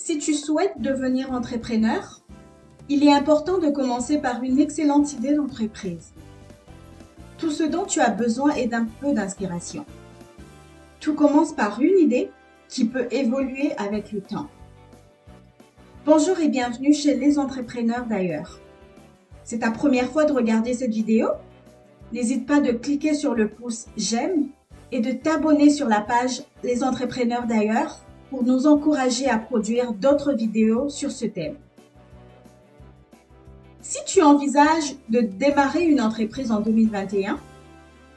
Si tu souhaites devenir entrepreneur, il est important de commencer par une excellente idée d'entreprise. Tout ce dont tu as besoin est d'un peu d'inspiration. Tout commence par une idée qui peut évoluer avec le temps. Bonjour et bienvenue chez les entrepreneurs d'ailleurs. C'est ta première fois de regarder cette vidéo? N'hésite pas de cliquer sur le pouce j'aime et de t'abonner sur la page Les entrepreneurs d'ailleurs pour nous encourager à produire d'autres vidéos sur ce thème. Si tu envisages de démarrer une entreprise en 2021,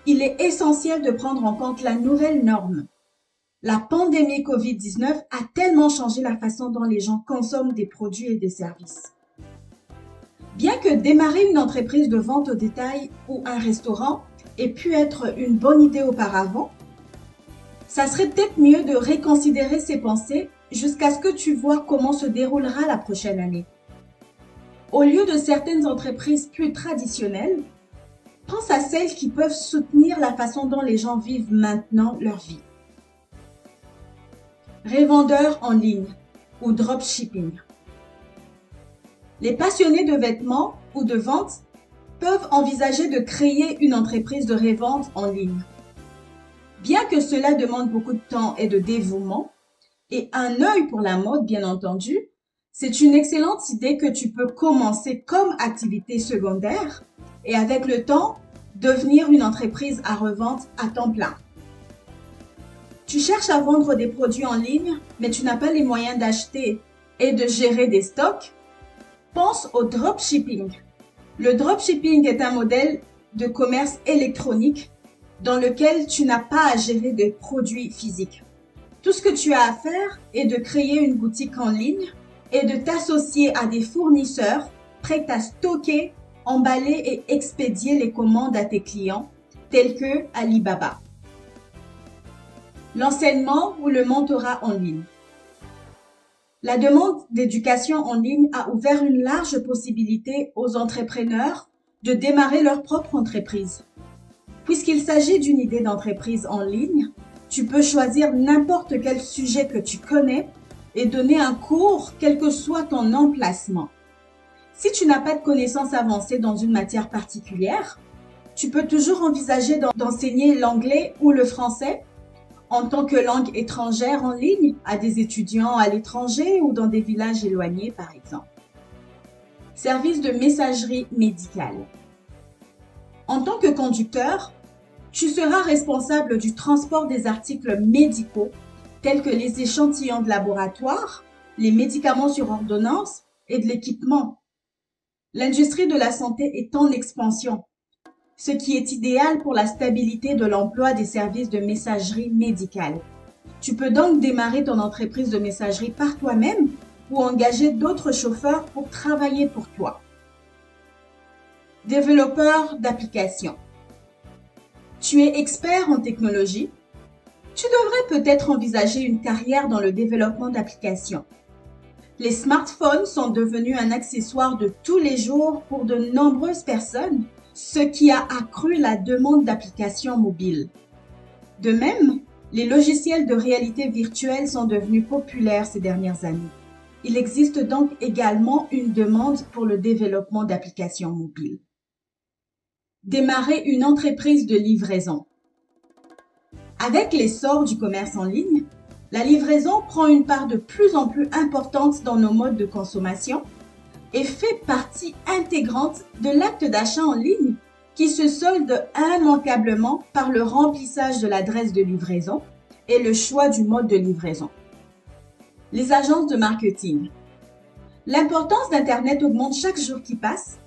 il est essentiel de prendre en compte la nouvelle norme. La pandémie Covid-19 a tellement changé la façon dont les gens consomment des produits et des services. Bien que démarrer une entreprise de vente au détail ou un restaurant ait pu être une bonne idée auparavant, ça serait peut-être mieux de reconsidérer ses pensées jusqu'à ce que tu vois comment se déroulera la prochaine année. Au lieu de certaines entreprises plus traditionnelles, pense à celles qui peuvent soutenir la façon dont les gens vivent maintenant leur vie. Revendeurs en ligne ou dropshipping. Les passionnés de vêtements ou de vente peuvent envisager de créer une entreprise de revente en ligne. Bien que cela demande beaucoup de temps et de dévouement, et un œil pour la mode bien entendu, c'est une excellente idée que tu peux commencer comme activité secondaire et avec le temps, devenir une entreprise à revente à temps plein. Tu cherches à vendre des produits en ligne, mais tu n'as pas les moyens d'acheter et de gérer des stocks? Pense au dropshipping. Le dropshipping est un modèle de commerce électronique dans lequel tu n'as pas à gérer des produits physiques. Tout ce que tu as à faire est de créer une boutique en ligne et de t'associer à des fournisseurs prêts à stocker, emballer et expédier les commandes à tes clients, tels que Alibaba. L'enseignement ou le mentorat en ligne. La demande d'éducation en ligne a ouvert une large possibilité aux entrepreneurs de démarrer leur propre entreprise. Puisqu'il s'agit d'une idée d'entreprise en ligne, tu peux choisir n'importe quel sujet que tu connais et donner un cours quel que soit ton emplacement. Si tu n'as pas de connaissances avancées dans une matière particulière, tu peux toujours envisager d'enseigner l'anglais ou le français en tant que langue étrangère en ligne à des étudiants à l'étranger ou dans des villages éloignés par exemple. Service de messagerie médicale. En tant que conducteur, tu seras responsable du transport des articles médicaux tels que les échantillons de laboratoire, les médicaments sur ordonnance et de l'équipement. L'industrie de la santé est en expansion, ce qui est idéal pour la stabilité de l'emploi des services de messagerie médicale. Tu peux donc démarrer ton entreprise de messagerie par toi-même ou engager d'autres chauffeurs pour travailler pour toi. Développeur d'applications. Tu es expert en technologie. Tu devrais peut-être envisager une carrière dans le développement d'applications. Les smartphones sont devenus un accessoire de tous les jours pour de nombreuses personnes, ce qui a accru la demande d'applications mobiles. De même, les logiciels de réalité virtuelle sont devenus populaires ces dernières années. Il existe donc également une demande pour le développement d'applications mobiles. Démarrer une entreprise de livraison. Avec l'essor du commerce en ligne, la livraison prend une part de plus en plus importante dans nos modes de consommation et fait partie intégrante de l'acte d'achat en ligne qui se solde immanquablement par le remplissage de l'adresse de livraison et le choix du mode de livraison. Les agences de marketing. L'importance d'Internet augmente chaque jour qui passe,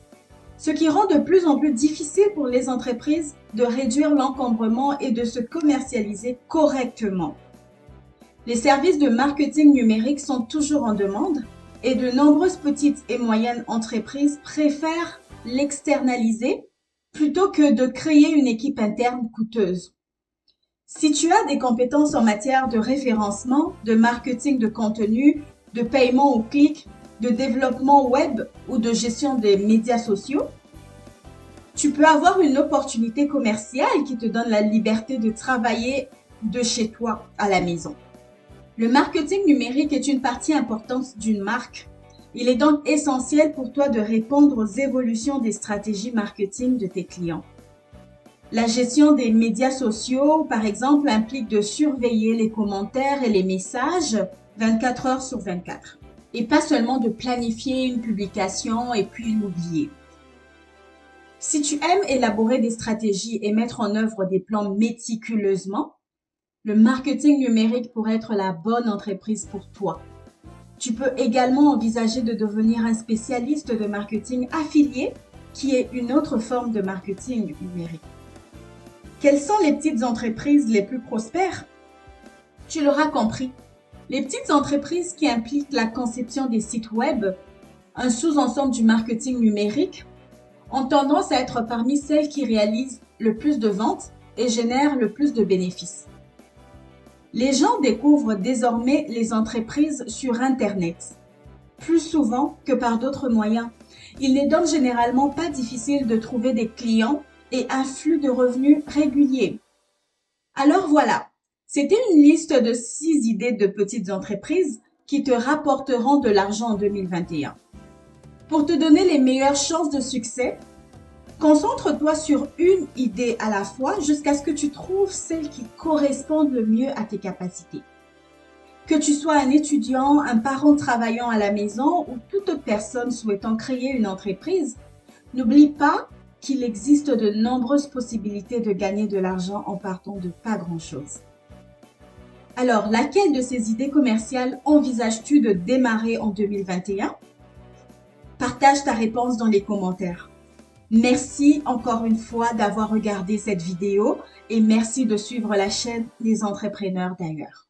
ce qui rend de plus en plus difficile pour les entreprises de réduire l'encombrement et de se commercialiser correctement. Les services de marketing numérique sont toujours en demande et de nombreuses petites et moyennes entreprises préfèrent l'externaliser plutôt que de créer une équipe interne coûteuse. Si tu as des compétences en matière de référencement, de marketing de contenu, de paiement au clic, de développement web ou de gestion des médias sociaux, tu peux avoir une opportunité commerciale qui te donne la liberté de travailler de chez toi à la maison. Le marketing numérique est une partie importante d'une marque. Il est donc essentiel pour toi de répondre aux évolutions des stratégies marketing de tes clients. La gestion des médias sociaux, par exemple, implique de surveiller les commentaires et les messages 24 heures sur 24. Et pas seulement de planifier une publication et puis l'oublier. Si tu aimes élaborer des stratégies et mettre en œuvre des plans méticuleusement, le marketing numérique pourrait être la bonne entreprise pour toi. Tu peux également envisager de devenir un spécialiste de marketing affilié, qui est une autre forme de marketing numérique. Quelles sont les petites entreprises les plus prospères? Tu l'auras compris. Les petites entreprises qui impliquent la conception des sites web, un sous-ensemble du marketing numérique, ont tendance à être parmi celles qui réalisent le plus de ventes et génèrent le plus de bénéfices. Les gens découvrent désormais les entreprises sur Internet, plus souvent que par d'autres moyens. Il n'est donc généralement pas difficile de trouver des clients et un flux de revenus régulier. Alors voilà, c'était une liste de 6 idées de petites entreprises qui te rapporteront de l'argent en 2021. Pour te donner les meilleures chances de succès, concentre-toi sur une idée à la fois jusqu'à ce que tu trouves celle qui corresponde le mieux à tes capacités. Que tu sois un étudiant, un parent travaillant à la maison ou toute autre personne souhaitant créer une entreprise, n'oublie pas qu'il existe de nombreuses possibilités de gagner de l'argent en partant de pas grand-chose. Alors, laquelle de ces idées commerciales envisages-tu de démarrer en 2021? Partage ta réponse dans les commentaires. Merci encore une fois d'avoir regardé cette vidéo et merci de suivre la chaîne des entrepreneurs d'ailleurs.